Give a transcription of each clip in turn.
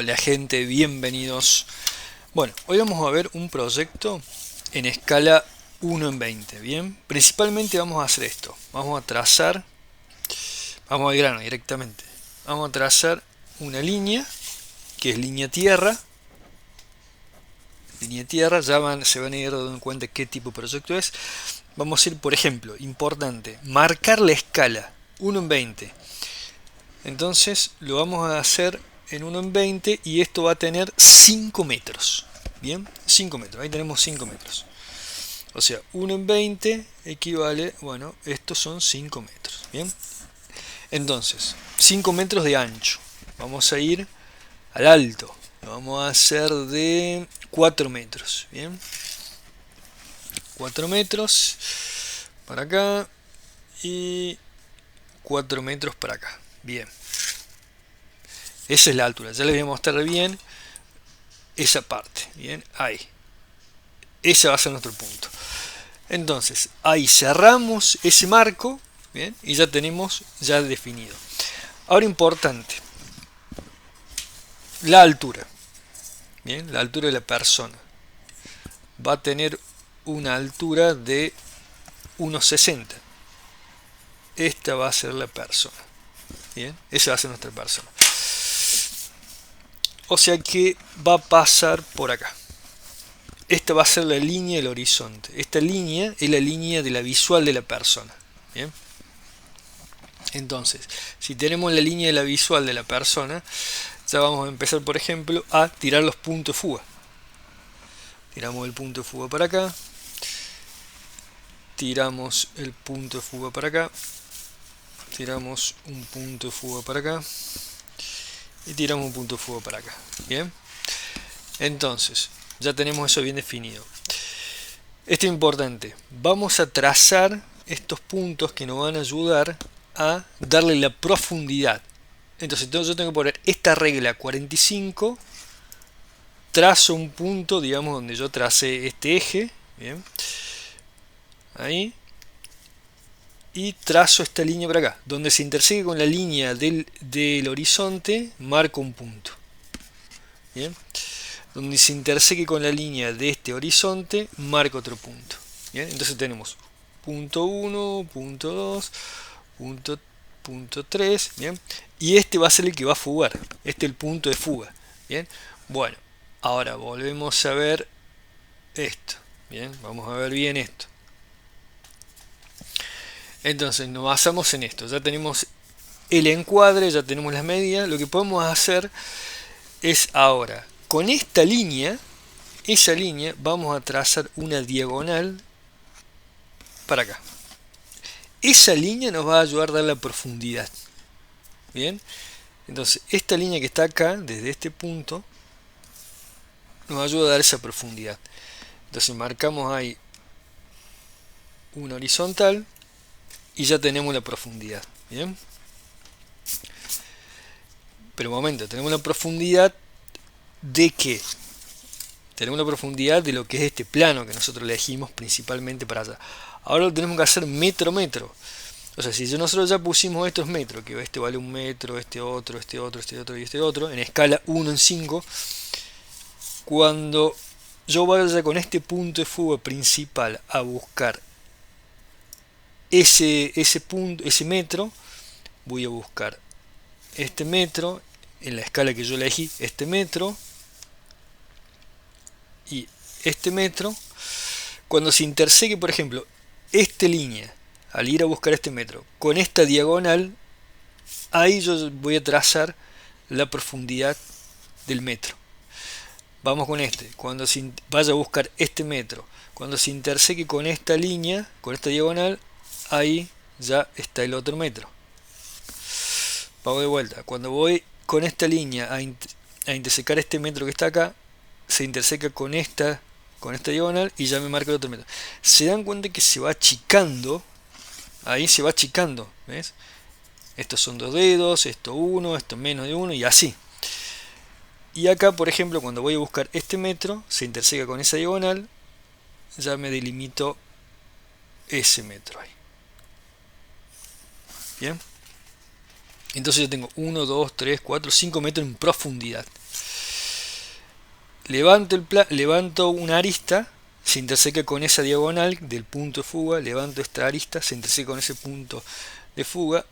Hola gente, bienvenidos. Bueno, hoy vamos a ver un proyecto en escala 1:20, ¿bien? Principalmente vamos a hacer esto. Vamos a trazar, vamos al grano directamente. Vamos a trazar una línea, que es línea tierra. Línea tierra, se van a ir dando cuenta qué tipo de proyecto es. Vamos a ir, por ejemplo, importante, marcar la escala 1:20. Entonces lo vamos a hacer en 1:20 y esto va a tener 5 metros. Bien, 5 metros, ahí tenemos 5 metros. O sea, 1:20 equivale, bueno, estos son 5 metros. Bien, entonces, 5 metros de ancho. Vamos a ir al alto. Lo vamos a hacer de 4 metros. Bien, 4 metros para acá y 4 metros para acá. Bien, esa es la altura. Ya les voy a mostrar bien esa parte. Bien, ahí. Ese va a ser nuestro punto. Entonces, ahí cerramos ese marco, bien, y ya tenemos ya definido. Ahora importante, la altura. Bien, la altura de la persona. Va a tener una altura de 1,60. Esta va a ser la persona. Bien, esa va a ser nuestra persona. O sea que va a pasar por acá. Esta va a ser la línea del horizonte. Esta línea es la línea de la visual de la persona. Bien. Entonces, si tenemos la línea de la visual de la persona, ya vamos a empezar, por ejemplo, a tirar los puntos de fuga. Tiramos el punto de fuga para acá. Tiramos el punto de fuga para acá. Tiramos un punto de fuga para acá. Y tiramos un punto de fuga para acá. Bien. Entonces, ya tenemos eso bien definido. Esto es importante. Vamos a trazar estos puntos que nos van a ayudar a darle la profundidad. Entonces yo tengo que poner esta regla 45, trazo un punto, digamos, donde yo tracé este eje, bien, ahí, y trazo esta línea por acá, donde se intersegue con la línea del horizonte, marco un punto, bien, donde se intersegue con la línea de este horizonte, marco otro punto, bien, entonces tenemos punto 1, punto 2, punto 3, bien, y este va a ser el que va a fugar, este es el punto de fuga, bien, bueno, ahora volvemos a ver esto, bien, vamos a ver bien esto. Entonces nos basamos en esto, ya tenemos el encuadre, ya tenemos las medidas, lo que podemos hacer es ahora, con esta línea, esa línea, vamos a trazar una diagonal para acá. Esa línea nos va a ayudar a dar la profundidad. Bien, entonces esta línea que está acá, desde este punto, nos ayuda a dar esa profundidad. Entonces marcamos ahí una horizontal y ya tenemos la profundidad. Bien, pero un momento, tenemos la profundidad de qué? Tenemos la profundidad de lo que es este plano que nosotros elegimos principalmente para allá. Ahora lo tenemos que hacer metro a metro. O sea, si nosotros ya pusimos estos metros, que este vale 1 metro, este otro, este otro, este otro y este otro, en escala 1:5, cuando yo vaya con este punto de fuga principal a buscar ese punto, ese metro, voy a buscar este metro, en la escala que yo elegí, este metro y este metro. Cuando se intersegue, por ejemplo, esta línea, al ir a buscar este metro, con esta diagonal, ahí yo voy a trazar la profundidad del metro. Vamos con este, cuando se vaya a buscar este metro, cuando se interseque con esta línea, con esta diagonal, ahí ya está el otro metro. Vamos de vuelta, cuando voy con esta línea a intersecar este metro que está acá, se interseca con esta diagonal y ya me marca el otro metro. Se dan cuenta que se va achicando, ahí se va achicando, ¿ves? Estos son 2 dedos, esto 1, esto menos de 1 y así. Y acá, por ejemplo, cuando voy a buscar este metro, se interseca con esa diagonal, ya me delimito ese metro ahí. Bien. Entonces yo tengo 1, 2, 3, 4, 5 metros en profundidad. levanto una arista, se interseca con esa diagonal del punto de fuga, levanto esta arista, se interseca con ese punto de fuga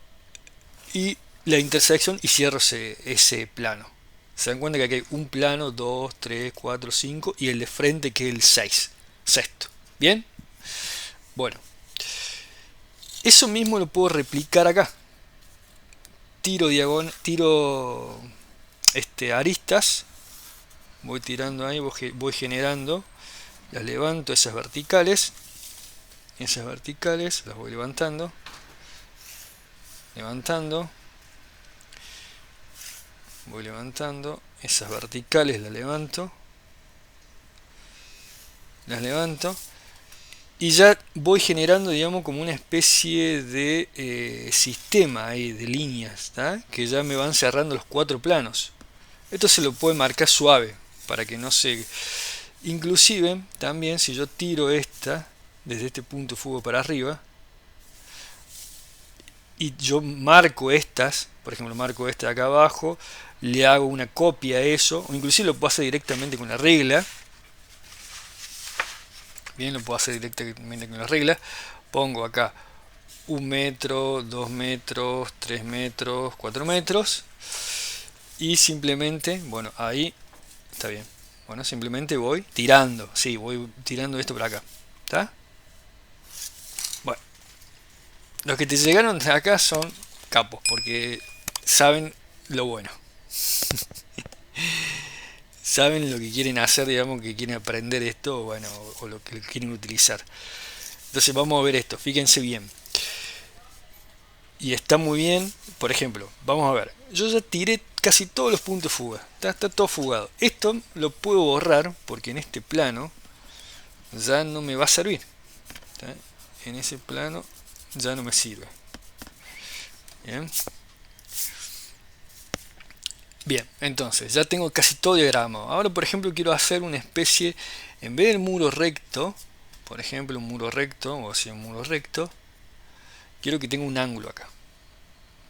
y la intersección y cierro ese plano. Se dan cuenta que aquí hay un plano, 2, 3, 4, 5 y el de frente que es el 6, sexto. ¿Bien? Bueno, eso mismo lo puedo replicar acá. Tiro aristas, voy tirando ahí, voy generando, las levanto esas verticales las voy levantando, voy levantando esas verticales, las levanto y ya voy generando, digamos, como una especie de sistema ahí de líneas, ¿tá? Que ya me van cerrando los 4 planos. Esto se lo puede marcar suave para que no se... Inclusive también si yo tiro esta desde este punto de fuga para arriba y yo marco estas, por ejemplo marco esta de acá abajo, le hago una copia a eso, o inclusive lo puedo hacer directamente con la regla. Bien, lo puedo hacer directamente con la regla. Pongo acá 1 metro, 2 metros, 3 metros, 4 metros y simplemente, bueno, ahí está bien. Bueno, simplemente voy tirando, sí, voy tirando esto por acá, ¿está? Bueno, los que te llegaron de acá son capos porque saben lo bueno. Saben lo que quieren hacer, digamos, que quieren aprender esto, bueno, o lo que quieren utilizar. Entonces vamos a ver esto, fíjense bien. Y está muy bien, por ejemplo, vamos a ver, yo ya tiré casi todos los puntos de fuga, está todo fugado. Esto lo puedo borrar porque en este plano ya no me va a servir. ¿Está? En ese plano ya no me sirve. Bien. Bien, entonces ya tengo casi todo diagramado. Ahora, por ejemplo, quiero hacer una especie, en vez del muro recto, por ejemplo, un muro recto, o así un muro recto, quiero que tenga un ángulo acá.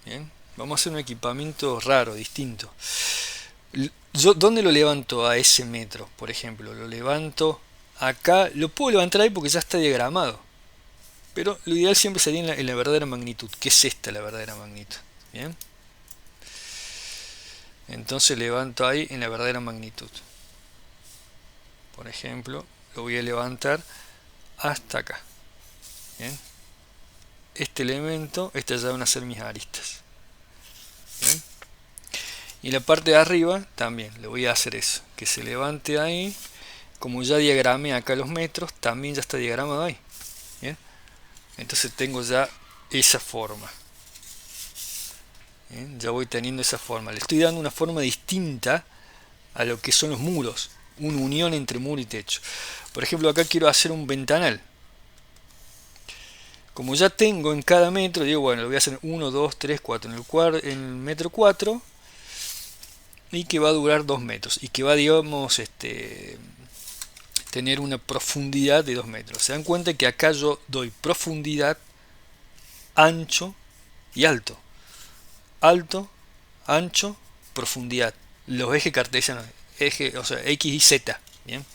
Bien, vamos a hacer un equipamiento raro, distinto. Yo, ¿dónde lo levanto a ese metro? Por ejemplo, lo levanto acá, lo puedo levantar ahí porque ya está diagramado. Pero lo ideal siempre sería en la verdadera magnitud, que es esta la verdadera magnitud. Bien. Entonces levanto ahí en la verdadera magnitud. Por ejemplo, lo voy a levantar hasta acá. Bien. Este elemento, estas ya van a ser mis aristas. Bien. Y la parte de arriba también le voy a hacer eso, que se levante ahí. Como ya diagramé acá los metros, también ya está diagramado ahí. Bien. Entonces tengo ya esa forma. Bien. Ya voy teniendo esa forma. Le estoy dando una forma distinta a lo que son los muros. Una unión entre muro y techo. Por ejemplo, acá quiero hacer un ventanal. Como ya tengo en cada metro, digo, bueno, lo voy a hacer 1, 2, 3, 4 en el metro 4 y que va a durar 2 metros y que va, digamos, tener una profundidad de 2 metros. Se dan cuenta que acá yo doy profundidad, ancho y alto. Alto, ancho, profundidad. Los ejes cartesianos, o sea, X y Z. Bien.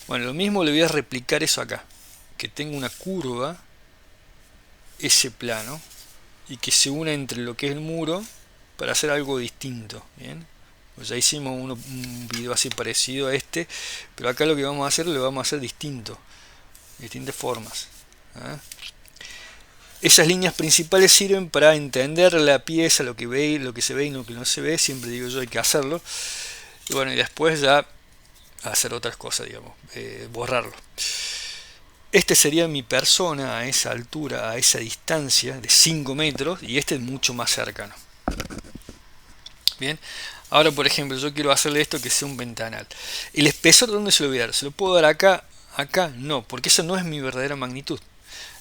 Bueno, lo mismo le voy a replicar eso acá. Que tenga una curva, ese plano, y que se una entre lo que es el muro para hacer algo distinto. Bien. Pues ya hicimos un video así parecido a este, pero acá lo que vamos a hacer lo vamos a hacer distinto, distintas formas. ¿Ah? Esas líneas principales sirven para entender la pieza, lo que se ve y lo que no se ve. Siempre digo yo, hay que hacerlo. Y bueno, y después ya hacer otras cosas, digamos, borrarlo. Este sería mi persona a esa altura, a esa distancia de 5 metros, y este es mucho más cercano. Bien. Ahora, por ejemplo, yo quiero hacerle esto que sea un ventanal. ¿El espesor dónde se lo voy a dar? ¿Se lo puedo dar acá? Acá no, porque esa no es mi verdadera magnitud.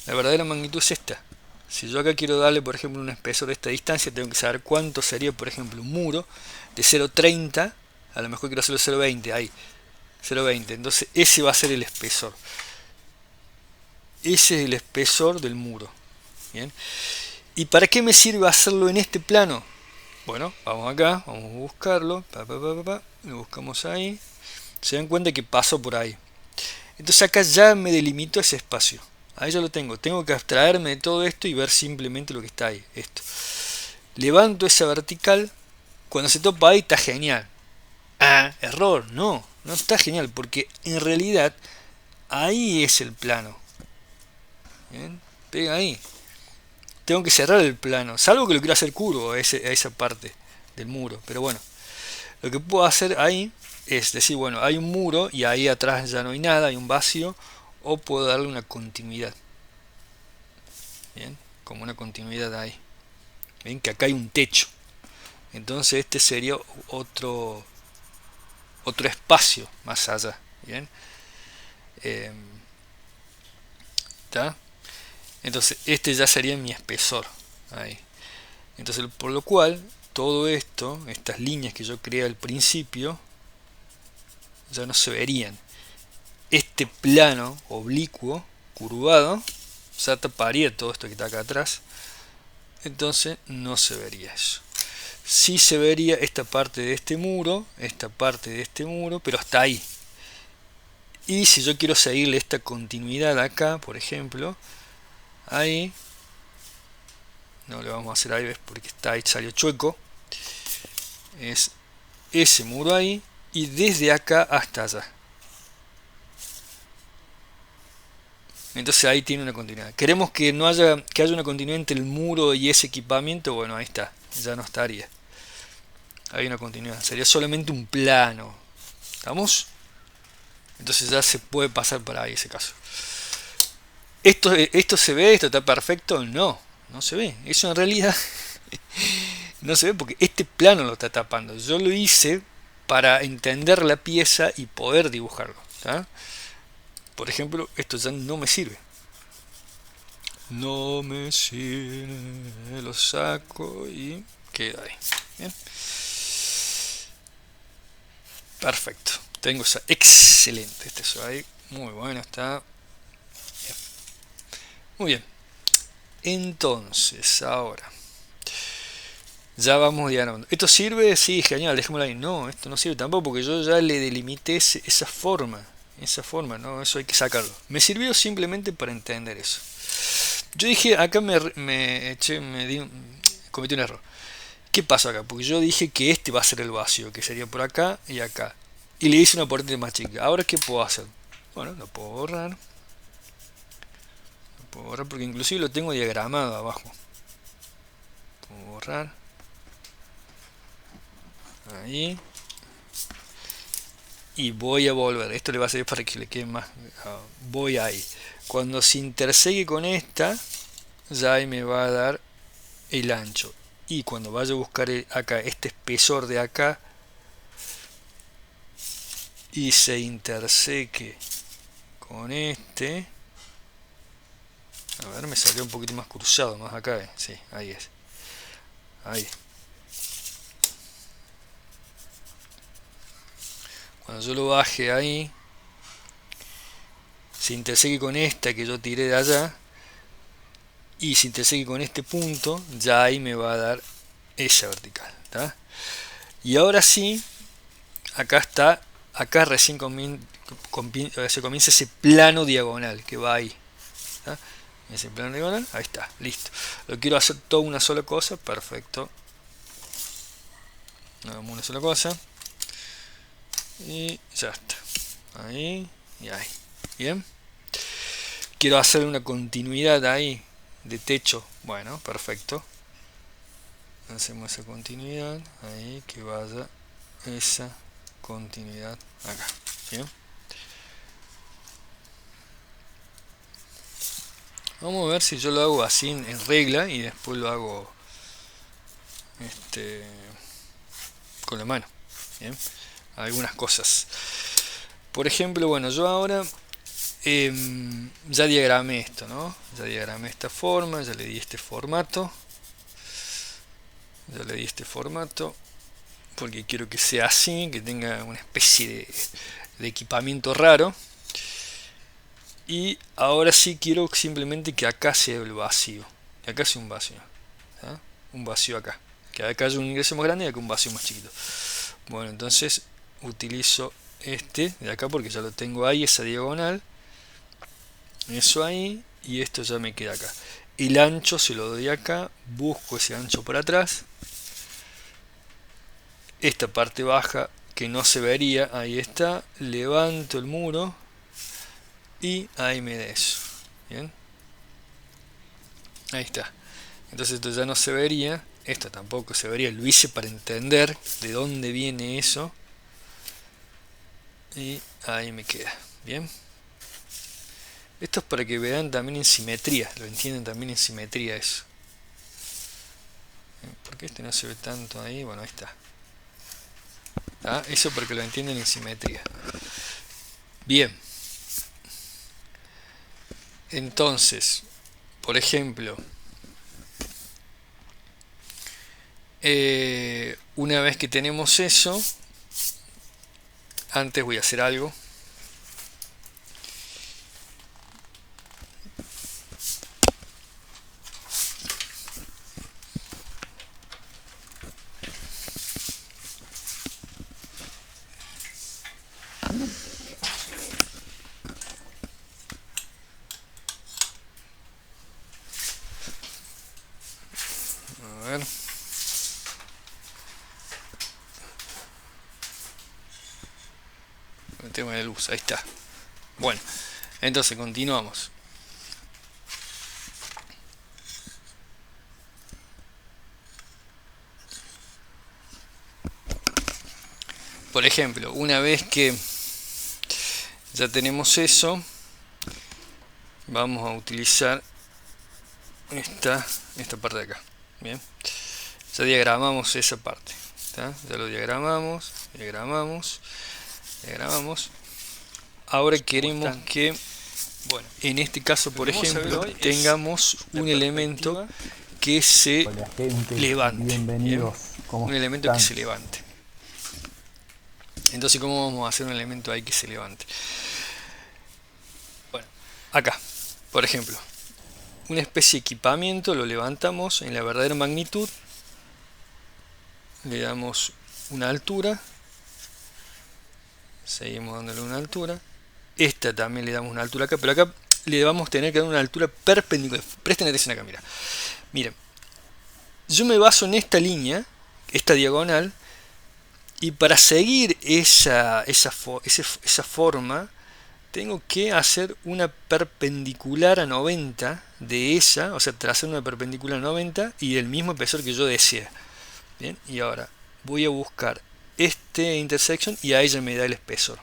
La verdadera magnitud es esta. Si yo acá quiero darle, por ejemplo, un espesor de esta distancia, tengo que saber cuánto sería, por ejemplo, un muro de 0,30. A lo mejor quiero hacerlo 0,20, ahí. 0,20. Entonces ese va a ser el espesor. Ese es el espesor del muro. Bien. ¿Y para qué me sirve hacerlo en este plano? Bueno, vamos acá, vamos a buscarlo, lo buscamos ahí, Se dan cuenta que paso por ahí. Entonces acá ya me delimito ese espacio. Ahí ya lo tengo. Tengo que abstraerme de todo esto y ver simplemente lo que está ahí. Esto. Levanto esa vertical. Cuando se topa ahí está genial. Ah, error. No, no está genial. Porque en realidad ahí es el plano. ¿Bien? Pega ahí. Tengo que cerrar el plano. Salvo que lo quiero hacer curvo a esa parte del muro. Pero bueno. Lo que puedo hacer ahí es decir, bueno, hay un muro y ahí atrás ya no hay nada, hay un vacío. O puedo darle una continuidad. Bien, como una continuidad ahí. Ven que acá hay un techo. Entonces este sería otro espacio más allá. Bien. ¿Está? Entonces este ya sería mi espesor. Ahí. Entonces por lo cual todo esto, estas líneas que yo creé al principio, ya no se verían. Este plano oblicuo, curvado, ya taparía todo esto que está acá atrás. Entonces no se vería eso. Sí se vería esta parte de este muro, esta parte de este muro, pero hasta ahí. Y si yo quiero seguirle esta continuidad acá, por ejemplo, ahí, no le vamos a hacer ahí, ¿ves? Porque está ahí, salió chueco. Es ese muro ahí y desde acá hasta allá. Entonces ahí tiene una continuidad. Queremos que no haya, que haya una continuidad entre el muro y ese equipamiento. Bueno, ahí está, ya no estaría. Hay una continuidad. Sería solamente un plano. ¿Estamos? Entonces ya se puede pasar para ahí ese caso. ¿Esto se ve? ¿Esto está perfecto? No, no se ve. Eso en realidad no se ve porque este plano lo está tapando. Yo lo hice para entender la pieza y poder dibujarlo. ¿Tá? Por ejemplo, esto ya no me sirve. No me sirve. Lo saco y queda ahí. Bien. Perfecto. Tengo esa. Excelente. Este es ahí. Muy bueno está. Bien. Muy bien. Entonces, ahora. Ya vamos diagramando. ¿Esto sirve? Sí, genial, dejémoslo ahí. No, esto no sirve tampoco porque yo ya le delimité esa forma. Esa forma, no, eso hay que sacarlo. Me sirvió simplemente para entender eso. Yo dije, acá cometí un error. ¿Qué pasó acá? Porque yo dije que este va a ser el vacío, que sería por acá y acá. Y le hice una portente más chica. Ahora, ¿qué puedo hacer? Bueno, lo puedo borrar. Lo puedo borrar porque inclusive lo tengo diagramado abajo. Puedo borrar. Ahí. Y voy a volver. Esto le va a servir para que le quede más. Voy ahí. Cuando se intersegue con esta, ya ahí me va a dar el ancho. Y cuando vaya a buscar acá este espesor de acá y se interseque con este, a ver, me salió un poquito más cruzado, más acá. Sí, ahí es. Ahí. Cuando yo lo baje ahí, se interseque con esta que yo tiré de allá y se interseque con este punto, ya ahí me va a dar esa vertical. ¿Tá? Y ahora sí, acá está, acá recién se comienza ese plano diagonal que va ahí. ¿Tá? Ese plano diagonal, ahí está, listo. Lo quiero hacer todo una sola cosa, perfecto. Hagamos una sola cosa. Y ya está. Ahí y ahí. Bien. Quiero hacer una continuidad ahí de techo. Bueno, perfecto. Hacemos esa continuidad. Ahí que vaya esa continuidad acá. Bien. Vamos a ver si yo lo hago así en regla y después lo hago con la mano. Bien. Algunas cosas. Por ejemplo, bueno, yo ahora ya diagramé esto, ¿no? Ya diagramé esta forma, ya le di este formato. Ya le di este formato porque quiero que sea así, que tenga una especie de equipamiento raro. Y ahora sí quiero simplemente que acá sea el vacío. Que acá sea un vacío. ¿Tá? Un vacío acá. Que acá haya un ingreso más grande y acá un vacío más chiquito. Bueno, entonces utilizo este de acá porque ya lo tengo ahí, esa diagonal, eso ahí, y esto ya me queda acá. El ancho se lo doy acá, busco ese ancho por atrás, esta parte baja que no se vería, ahí está, levanto el muro y ahí me da eso. Bien, ahí está. Entonces esto ya no se vería, esto tampoco se vería, lo hice para entender de dónde viene eso y ahí me queda. Bien, esto es para que vean también en simetría, lo entienden también en simetría eso. ¿Por qué este no se ve tanto ahí? Bueno, ahí está. Eso porque lo entienden en simetría. Bien, entonces, por ejemplo, una vez que tenemos eso, antes voy a hacer algo. A ver. El tema de luz, ahí está. Bueno, entonces continuamos. Por ejemplo, una vez que ya tenemos eso, vamos a utilizar esta parte de acá. Bien, ya diagramamos esa parte. ¿Está? Ya lo diagramamos. Ahora queremos que, bueno, en este caso, por ejemplo, tengamos un elemento que se levante. ¿Bien? Un elemento que se levante. Entonces, ¿cómo vamos a hacer un elemento ahí que se levante? Bueno, acá, por ejemplo, una especie de equipamiento, lo levantamos en la verdadera magnitud, le damos una altura, seguimos dándole una altura, esta también le damos una altura acá, pero acá le vamos a tener que dar una altura perpendicular. Presten atención acá, miren, yo me baso en esta línea, esta diagonal, y para seguir esa forma tengo que hacer una perpendicular a 90 de esa, o sea, trazar una perpendicular a 90 y del mismo espesor que yo desea. Bien, y ahora voy a buscar este intersection y a ella me da el espesor.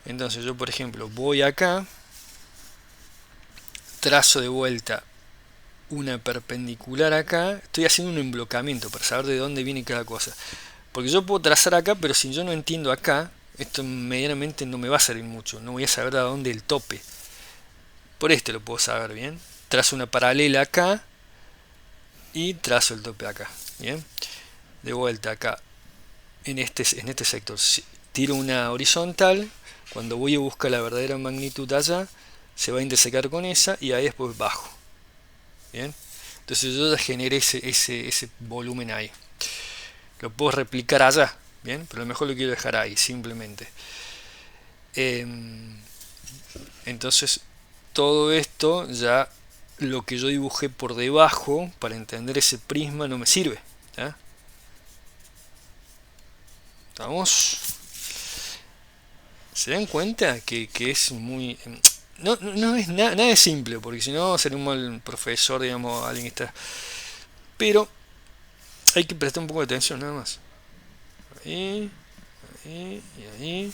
Entonces yo, por ejemplo, voy acá, trazo de vuelta una perpendicular acá, estoy haciendo un emblocamiento para saber de dónde viene cada cosa. Porque yo puedo trazar acá, pero si yo no entiendo acá, esto medianamente no me va a servir mucho, no voy a saber a dónde el tope. Por este lo puedo saber bien. Trazo una paralela acá y trazo el tope acá. Bien, de vuelta acá en este sector tiro una horizontal. Cuando voy a buscar la verdadera magnitud allá, se va a intersecar con esa y ahí después bajo. Bien, entonces yo ya generé ese volumen ahí. Lo puedo replicar allá, bien, pero a lo mejor lo quiero dejar ahí simplemente. Entonces todo esto ya, lo que yo dibujé por debajo para entender ese prisma no me sirve. ¿Ya? ¿Estamos? ¿Se dan cuenta que es muy... No es nada de simple, porque si no sería un mal profesor, digamos, alguien que está... Pero hay que prestar un poco de atención nada más. Ahí, ahí, y ahí,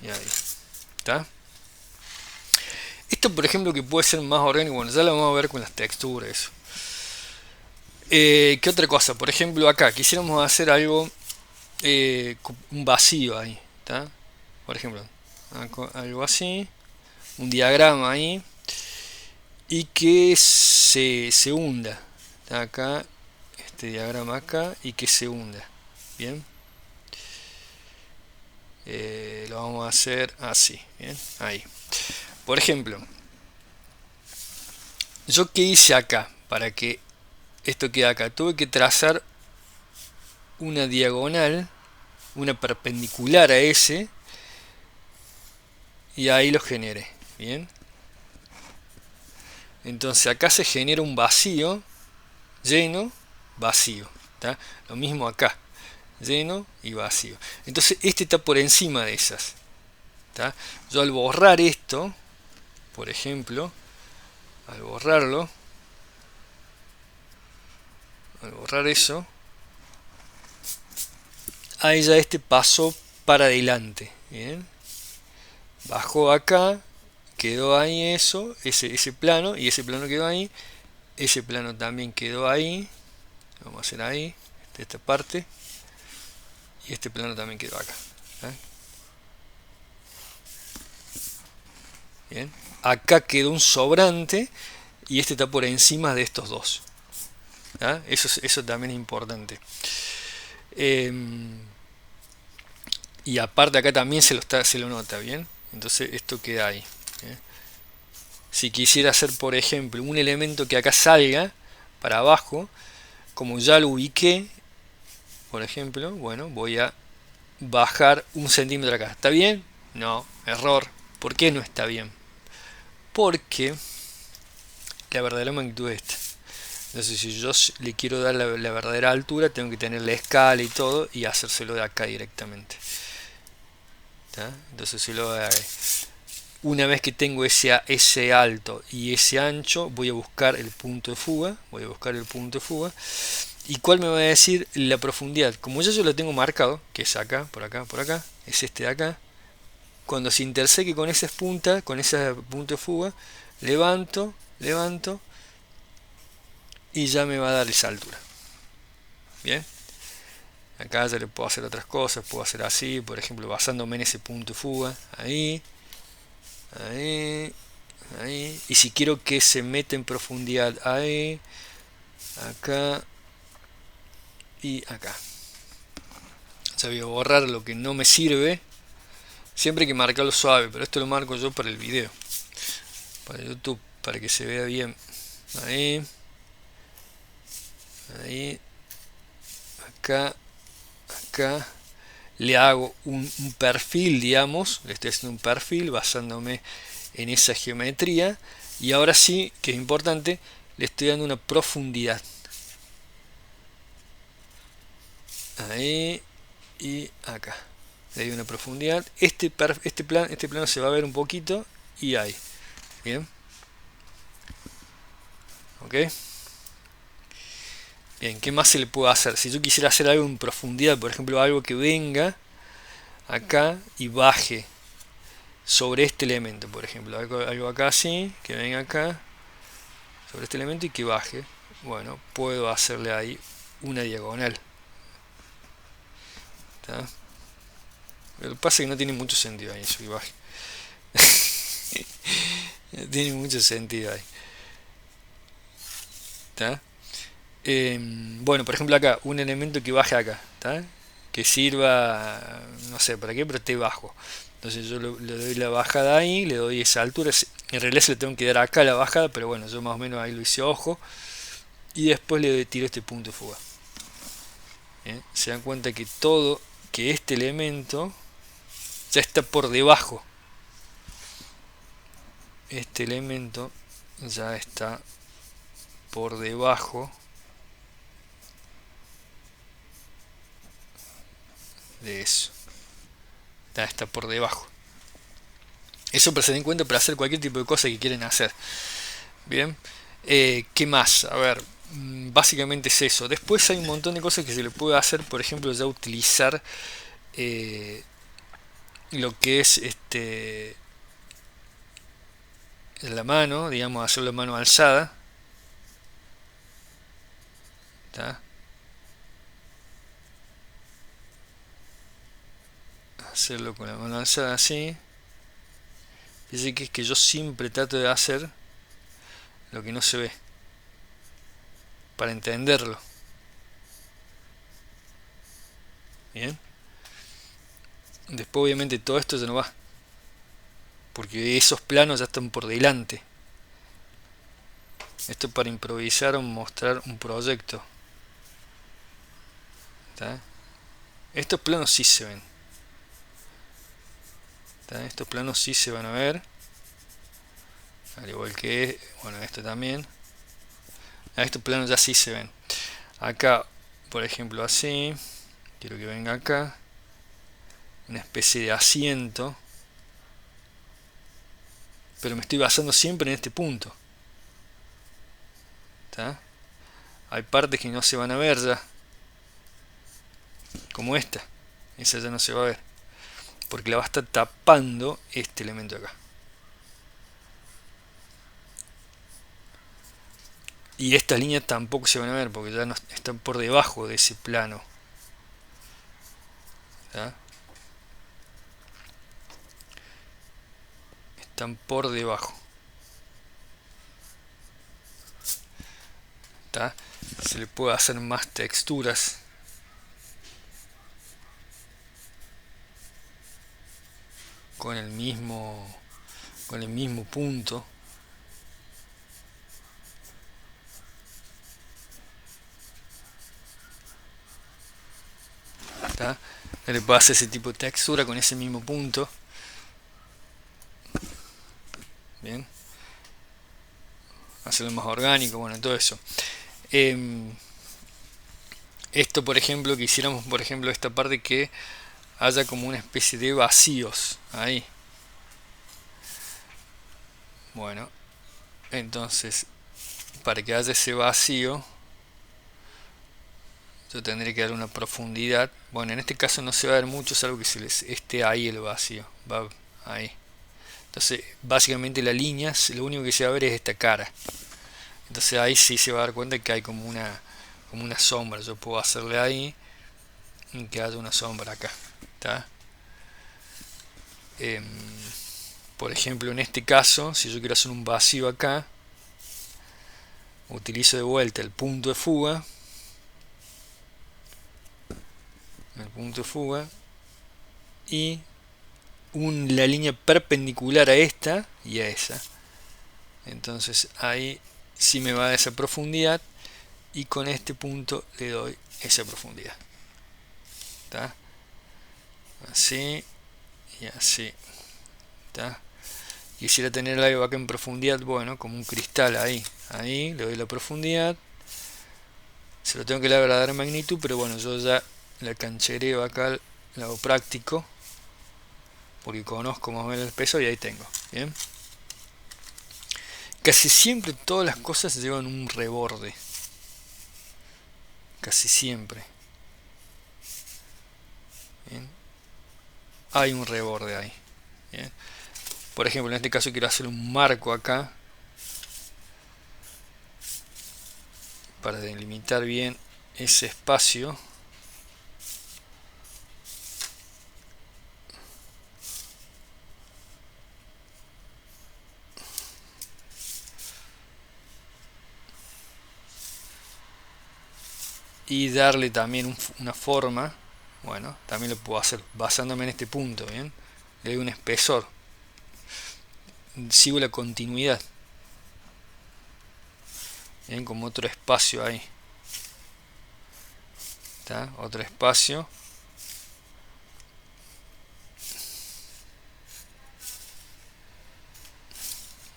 y ahí. ¿Está? Esto, por ejemplo, que puede ser más orgánico, bueno, ya lo vamos a ver con las texturas. ¿Qué otra cosa? Por ejemplo, acá quisiéramos hacer algo, un vacío ahí, ¿está? Por ejemplo, algo así, un diagrama ahí, y que se hunda. ¿Está? Acá, este diagrama acá, y que se hunda. Bien. Lo vamos a hacer así, bien, ahí. Por ejemplo, yo qué hice acá para que esto quede acá, tuve que trazar una diagonal una perpendicular a ese y ahí lo generé. Bien, entonces acá se genera un vacío, lleno, vacío. ¿Tá? Lo mismo acá, lleno y vacío. Entonces este está por encima de esas. ¿Tá? Yo al borrar esto, por ejemplo, al borrar eso, ahí ya este pasó para adelante. Bien, bajó acá, quedó ahí eso, ese plano, y ese plano quedó ahí, ese plano también quedó ahí, vamos a hacer ahí, de esta parte, y este plano también quedó acá. ¿Eh? Bien, acá quedó un sobrante, y este está por encima de estos dos. ¿Ah? Eso también es importante. Y aparte acá también se lo nota, bien. Entonces esto queda ahí. ¿Eh? Si quisiera hacer, por ejemplo, un elemento que acá salga para abajo, como ya lo ubiqué, por ejemplo, bueno, voy a bajar 1 centímetro acá. ¿Está bien? No, error. ¿Por qué no está bien? Porque la verdadera magnitud es esta. Entonces, si yo le quiero dar la verdadera altura, tengo que tener la escala y todo y hacérselo de acá directamente. ¿Tá? Entonces, si lo una vez que tengo ese alto y ese ancho, voy a buscar el punto de fuga. ¿Y cuál me va a decir la profundidad? Como ya yo lo tengo marcado, que es acá, por acá, es este de acá. Cuando se interseque con esas puntas, con ese punto de fuga, levanto y ya me va a dar esa altura. Bien, acá ya le puedo hacer otras cosas, puedo hacer así, por ejemplo, basándome en ese punto de fuga, ahí, y si quiero que se meta en profundidad, ahí, acá y acá. Ya voy a borrar lo que no me sirve. Siempre hay que marcarlo suave, pero esto lo marco yo para el video, para YouTube, para que se vea bien. Ahí, acá, le hago un perfil, digamos, le estoy haciendo un perfil basándome en esa geometría, y ahora sí, que es importante, le estoy dando una profundidad. Ahí y acá. Le doy una profundidad. Este plano se va a ver un poquito y ahí. Bien. Ok. Bien, ¿qué más se le puede hacer? Si yo quisiera hacer algo en profundidad, por ejemplo, algo que venga acá y baje sobre este elemento, por ejemplo, algo acá así, que venga acá sobre este elemento y que baje. Bueno, puedo hacerle ahí una diagonal. ¿Tá? Lo que pasa es que no tiene mucho sentido ahí eso que baje. No tiene mucho sentido ahí. ¿Tá? Bueno, por ejemplo acá, un elemento que baje acá, ¿tá? Que sirva, no sé para qué, pero esté bajo. Entonces yo le doy la bajada ahí, le doy esa altura. En realidad se le tengo que dar acá la bajada, pero bueno, yo más o menos ahí lo hice ojo. Y después le tiro este punto de fuga. Se dan cuenta que este elemento ya está por debajo. Este elemento ya está por debajo de eso. Ya está por debajo. Eso para se den cuenta para hacer cualquier tipo de cosa que quieren hacer. Bien. ¿Qué más? A ver, básicamente es eso. Después hay un montón de cosas que se le puede hacer. Por ejemplo, ya utilizar lo que es la mano, digamos, hacer la mano alzada. ¿Tá? Hacerlo con la mano alzada así. Dice que es que yo siempre trato de hacer lo que no se ve para entenderlo. Bien. Después obviamente todo esto ya no va, porque esos planos ya están por delante. Esto para improvisar o mostrar un proyecto. ¿Tá? Estos planos sí se ven. Estos planos sí se van a ver. Al igual que, bueno, esto también. Estos planos ya sí se ven. Acá, por ejemplo, así. Quiero que venga acá. Una especie de asiento. Pero me estoy basando siempre en este punto. ¿Está? Hay partes que no se van a ver ya. Como esta. Esa ya no se va a ver. Porque la va a estar tapando este elemento de acá. Y estas líneas tampoco se van a ver porque ya no están por debajo de ese plano. ¿Está? Están por debajo. ¿Está? Se le puede hacer más texturas. Con el mismo punto. ¿Está? Le puedo hacer ese tipo de textura con ese mismo punto. Bien. Hacerlo más orgánico, bueno, todo eso. Esto, por ejemplo, que hiciéramos, por ejemplo, esta parte que haya como una especie de vacíos ahí. Bueno, entonces, para que haya ese vacío, yo tendré que dar una profundidad. Bueno, en este caso no se va a ver mucho, salvo que se les esté ahí el vacío. Va ahí. Entonces, básicamente la línea, lo único que se va a ver es esta cara. Entonces ahí sí se va a dar cuenta que hay como una sombra. Yo puedo hacerle ahí y que haya una sombra acá. ¿Está? Por ejemplo, en este caso, si yo quiero hacer un vacío acá, utilizo de vuelta el punto de fuga. El punto de fuga. Y la línea perpendicular a esta y a esa. Entonces ahí sí me va a esa profundidad y con este punto le doy esa profundidad. ¿Está? Así y así. ¿Está? Quisiera tener algo acá en profundidad, bueno, como un cristal ahí. Ahí le doy la profundidad. Se lo tengo que dar en magnitud, pero bueno, yo ya la canchereo acá, lo hago práctico. Porque conozco más o menos el peso y ahí tengo. Bien. Casi siempre todas las cosas llevan un reborde. Casi siempre. Bien. Hay un reborde ahí. Bien. Por ejemplo, en este caso quiero hacer un marco acá. Para delimitar bien ese espacio. Y darle también una forma. Bueno, también lo puedo hacer basándome en este punto. Bien, le doy un espesor, sigo la continuidad. Bien, como otro espacio ahí. ¿Está? Otro espacio.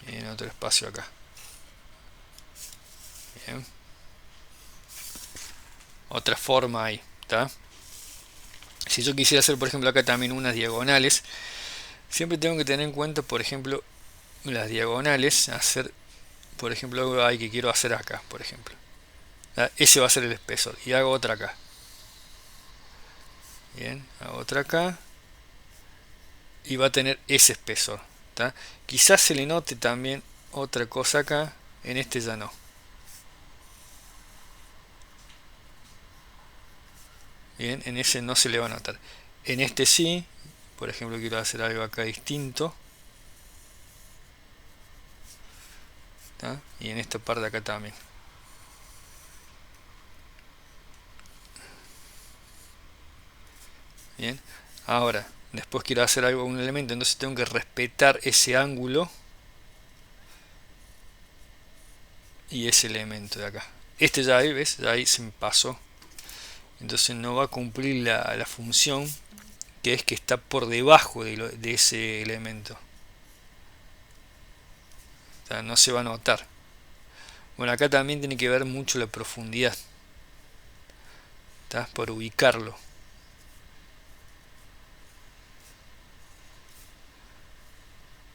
Bien, otro espacio acá. Bien. Otra forma ahí. ¿Está? Si yo quisiera hacer, por ejemplo, acá también unas diagonales, siempre tengo que tener en cuenta, por ejemplo, las diagonales, hacer, por ejemplo, algo ahí que quiero hacer acá, por ejemplo. Ese va a ser el espesor. Y hago otra acá. Bien, hago otra acá. Y va a tener ese espesor. ¿Tá? Quizás se le note también otra cosa acá. En este ya no. Bien, en ese no se le va a notar. En este sí. Por ejemplo, quiero hacer algo acá distinto. ¿Tá? Y en esta parte acá también. Bien. Ahora, después quiero hacer algo con un elemento. Entonces tengo que respetar ese ángulo. Y ese elemento de acá. Este ya ahí, ¿ves? Ya ahí se me pasó. entonces no va a cumplir la función, que es que está por debajo de ese elemento. O sea, no se va a notar. Bueno, acá también tiene que ver mucho la profundidad, ¿tá? Por ubicarlo.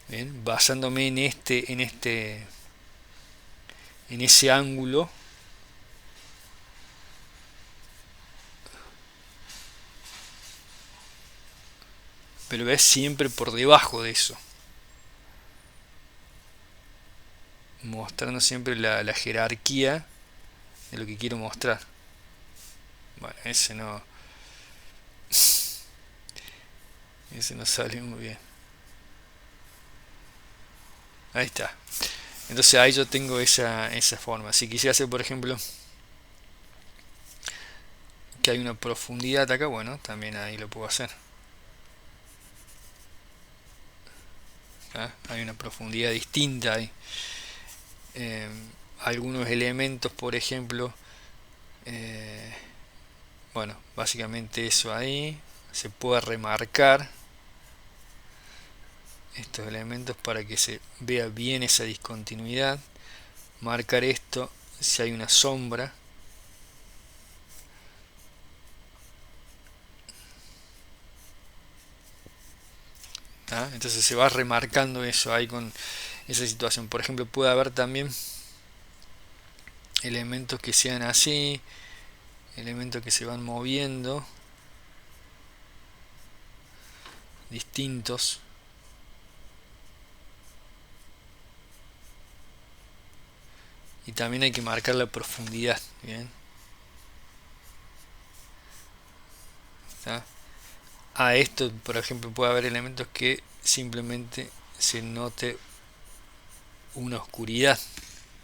Bien, basándome en ese ángulo, pero ves siempre por debajo de eso, mostrando siempre la jerarquía de lo que quiero mostrar. Bueno, ese no sale muy bien. Ahí está. Entonces ahí yo tengo esa forma. Si quisiera hacer, por ejemplo, que hay una profundidad acá, bueno, también ahí lo puedo hacer. ¿Ah? Hay una profundidad distinta ahí. Algunos elementos, por ejemplo, bueno, básicamente eso ahí. Se puede remarcar estos elementos para que se vea bien esa discontinuidad. Marcar esto si hay una sombra. ¿Ah? Entonces se va remarcando eso ahí con esa situación. Por ejemplo, puede haber también elementos que sean así, elementos que se van moviendo, distintos. Y también hay que marcar la profundidad. Bien. ¿Tá? A esto, por ejemplo, puede haber elementos que simplemente se note una oscuridad,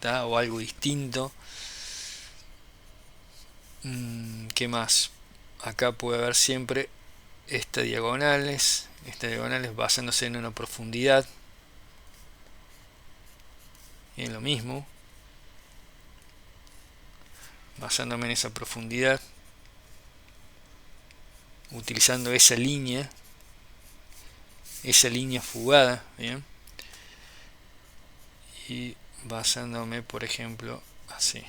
¿tá? O algo distinto. ¿Qué más? Acá puede haber siempre estas diagonales basándose en una profundidad. Y en lo mismo, basándome en esa profundidad, utilizando esa línea fugada, ¿bien? Y basándome, por ejemplo, así,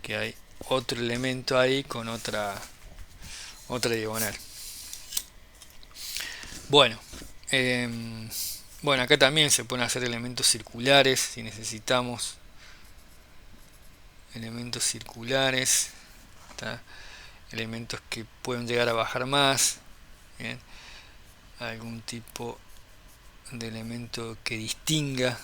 que hay otro elemento ahí con otra diagonal. Bueno, bueno, acá también se pueden hacer elementos circulares si necesitamos elementos circulares, ¿tá? Elementos que pueden llegar a bajar más, ¿bien? Algún tipo de elemento que distinga.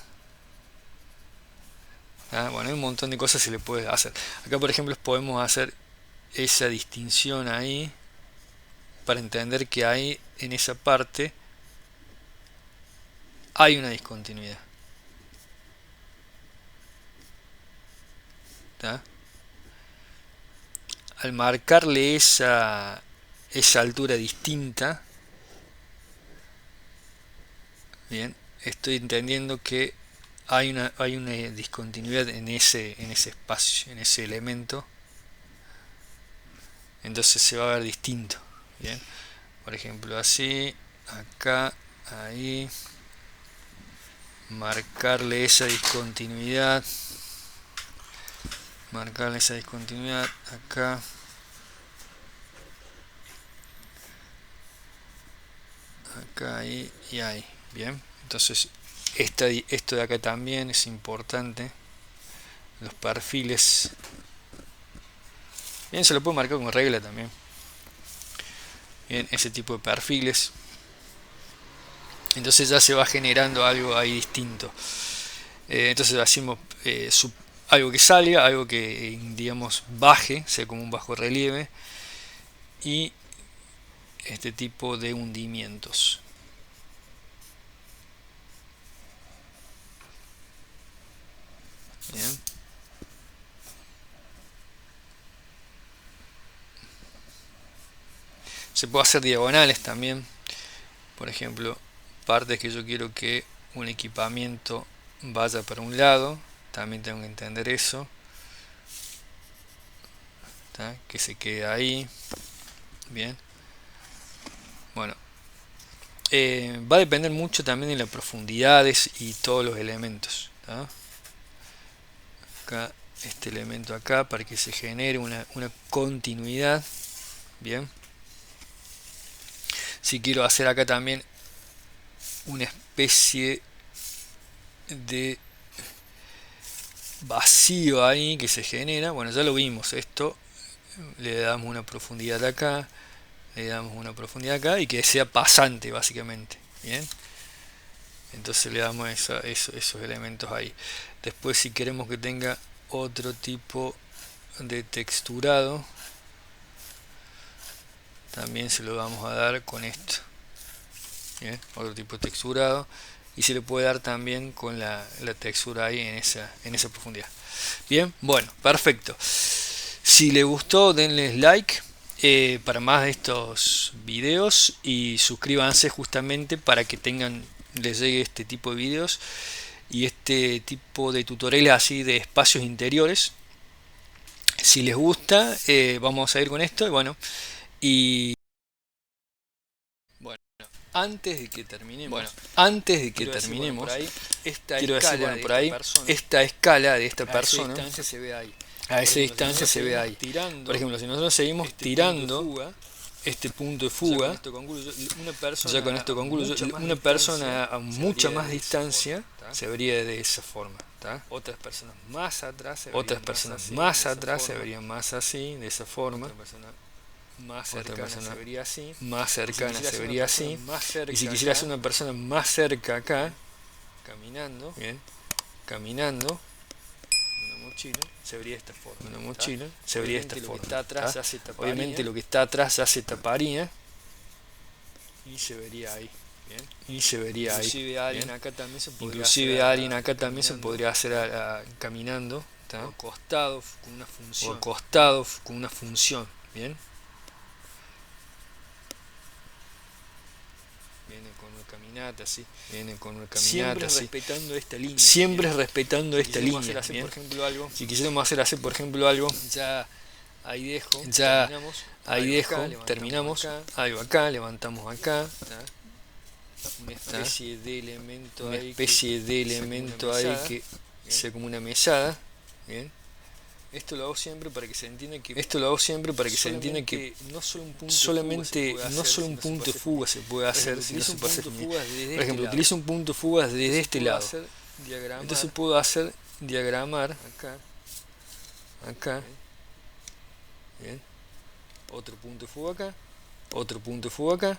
Bueno, hay un montón de cosas que se le puede hacer. Acá, por ejemplo, podemos hacer esa distinción ahí para entender que ahí en esa parte hay una discontinuidad. ¿Tá? Al marcarle esa altura distinta, bien, estoy entendiendo que hay una discontinuidad en ese espacio, en ese elemento. Entonces se va a ver distinto. Bien, por ejemplo, así, acá, ahí, marcarle esa discontinuidad, acá, ahí y ahí. Bien, entonces esto de acá también es importante, los perfiles. Bien, se lo puedo marcar con regla también. Bien, ese tipo de perfiles. Entonces ya se va generando algo ahí distinto. Entonces hacemos algo que salga, algo que digamos baje, sea como un bajo relieve, y este tipo de hundimientos. Bien. Se puede hacer diagonales también, por ejemplo, partes que yo quiero que un equipamiento vaya para un lado, también tengo que entender eso. ¿tá? Que se quede ahí. Bien. Bueno, va a depender mucho también de las profundidades y todos los elementos, ¿tá? Acá, este elemento acá, para que se genere una continuidad. Bien. Si quiero hacer acá también una especie de vacío ahí que se genera, bueno, ya lo vimos, esto le damos una profundidad acá, le damos una profundidad acá y que sea pasante básicamente. Bien, entonces le damos esos elementos ahí. Después, si queremos que tenga otro tipo de texturado, también se lo vamos a dar con esto. Bien, otro tipo de texturado, y se le puede dar también con la textura ahí en esa profundidad. Bien, bueno, perfecto. Si les gustó, denles like para más de estos videos y suscríbanse justamente para que les llegue este tipo de videos y este tipo de tutoriales así de espacios interiores. Si les gusta, vamos a ir con esto y bueno, antes de que terminemos, quiero decir, bueno, por ahí esta escala de esta persona, a esa distancia se ve ahí. Por ejemplo, si nosotros seguimos tirando este punto de fuga, ya con esto concluyo, una persona a mucha más distancia se vería de esa forma, ¿tá? Otras personas más atrás se verían más así, de esa forma. Más cercana se vería así, y si quisiera hacer una persona más cerca acá, caminando, bien, caminando, una mochila, se vería de esta forma. Una mochila, se vería de esta forma. Obviamente lo que está atrás ya se taparía y se vería ahí. Bien. Y se vería inclusive ahí. Alguien acá también se podría hacer caminando, ¿tá? O acostado con una función. Bien. Vienen con una caminata así. Siempre respetando esta línea. Siempre respetando esta línea. Si quisiéramos hacer por ejemplo algo, ya ahí dejo, terminamos, algo acá, levantamos acá, una especie de elemento ahí que sea como una mesada. Bien. Esto lo hago siempre para que se entienda que no solo un punto de fuga se puede hacer, sino se puede hacer. Por ejemplo, utilizo un punto de fuga desde este lado. Entonces puedo diagramar acá. Bien. Otro punto de fuga acá. Otro punto de fuga acá.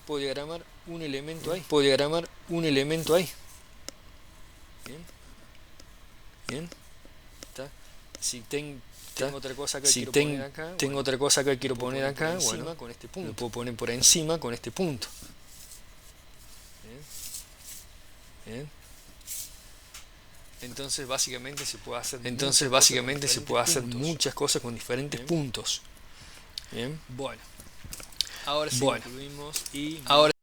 Puedo diagramar un elemento ahí. Bien. Bien. Si tengo otra cosa que quiero poner acá, bueno, con este punto. Lo puedo poner por encima con este punto. Bien. Bien. Entonces básicamente se puede hacer muchas cosas con diferentes puntos. Bien. Bueno. Ahora sí concluimos y ahora